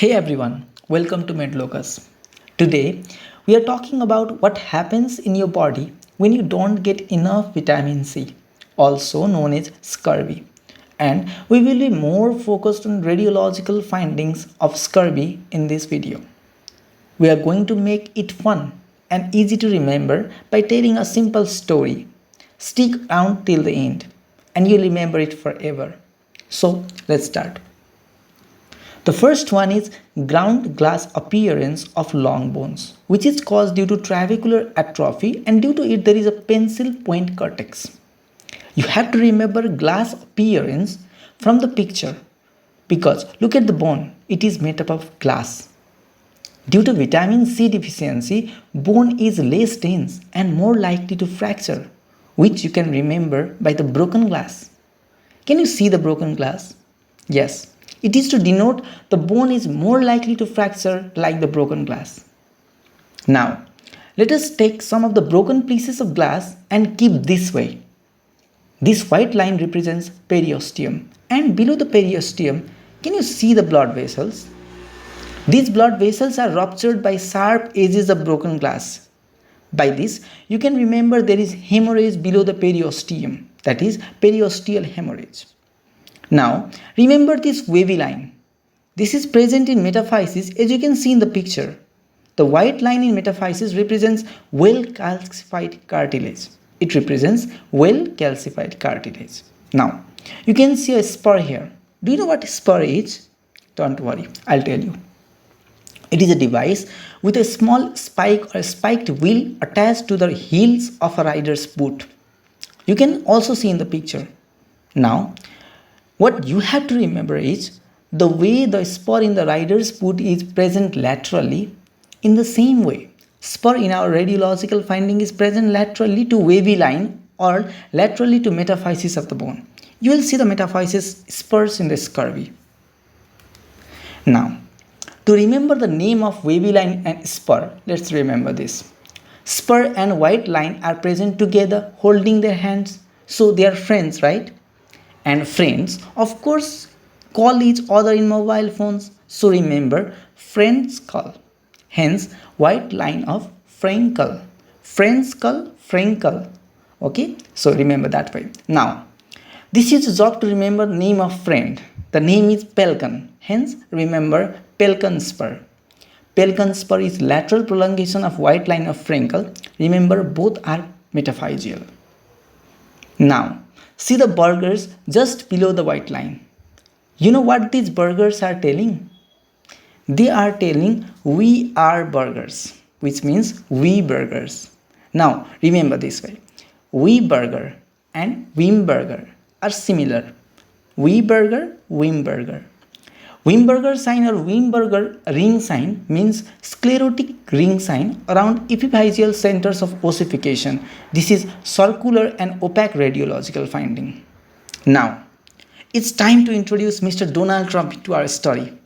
Hey everyone, welcome to MedLocus. Today, we are talking about what happens in your body when you don't get enough vitamin C, also known as scurvy. And we will be more focused on radiological findings of scurvy in this video. We are going to make it fun and easy to remember by telling a simple story. Stick around till the end and you'll remember it forever. So, let's start. The first one is ground glass appearance of long bones, which is caused due to trabecular atrophy, and due to it there is a pencil point cortex. You have to remember glass appearance from the picture because look at the bone, it is made up of glass. Due to vitamin C deficiency, bone is less dense and more likely to fracture, which you can remember by the broken glass. Can you see the broken glass? Yes. It is to denote the bone is more likely to fracture like the broken glass. Now, let us take some of the broken pieces of glass and keep this way. This white line represents periosteum, and below the periosteum, can you see the blood vessels? These blood vessels are ruptured by sharp edges of broken glass. By this, you can remember there is hemorrhage below the periosteum, that is periosteal hemorrhage. Now, remember this wavy line. This is present in metaphyseal as you can see in the picture. The white line in metaphyseal represents well-calcified cartilage. It represents well-calcified cartilage. Now, you can see a spur here. Do you know what a spur is? Don't worry, I'll tell you. It is a device with a small spike or spiked wheel attached to the heels of a rider's boot. You can also see in the picture. Now, what you have to remember is the way the spur in the rider's boot is present laterally. In the same way, spur in our radiological finding is present laterally to wavy line or laterally to metaphyseal of the bone. You will see the metaphyseal spurs in the scurvy. Now, to remember the name of wavy line and spur, let's remember this. Spur and white line are present together holding their hands, so they are friends, right? And friends, of course, call each other in mobile phones. So remember, friends call. Hence, white line of Frankel. Friends call, Frankel. Okay, so remember that way. Now, this is a job to remember name of friend. The name is Pelon. Hence, remember Pelon Spur. Pelon Spur is lateral prolongation of white line of Frankel. Remember, both are metaphyseal. Now, see the burgers just below the white line. You know what these burgers are telling? They are telling we are burgers, which means we burgers. Now remember this way. We burger and Wimberger are similar. We burger, Wimberger. Wimberger sign or Wimberger ring sign means sclerotic ring sign around epiphyseal centers of ossification. This is circular and opaque radiological finding. Now, it's time to introduce Mr. Donald Trump to our story.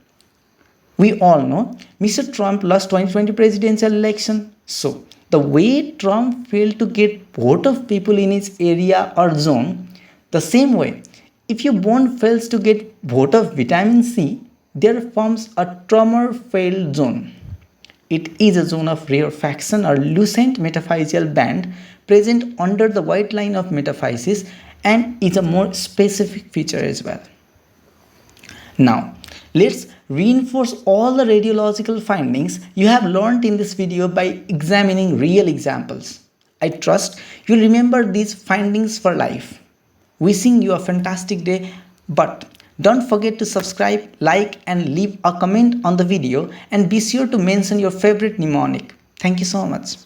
We all know Mr. Trump lost 2020 presidential election. So, the way Trump failed to get vote of people in his area or zone, the same way, if your bone fails to get vote of vitamin C, there forms a tumor failed zone. It is a zone of rarefaction or lucent metaphyseal band present under the white line of metaphyseal and is a more specific feature as well. Now, let's reinforce all the radiological findings you have learned in this video by examining real examples. I trust you'll remember these findings for life. Wishing you a fantastic day, but don't forget to subscribe, like and leave a comment on the video and be sure to mention your favorite mnemonic. Thank you so much.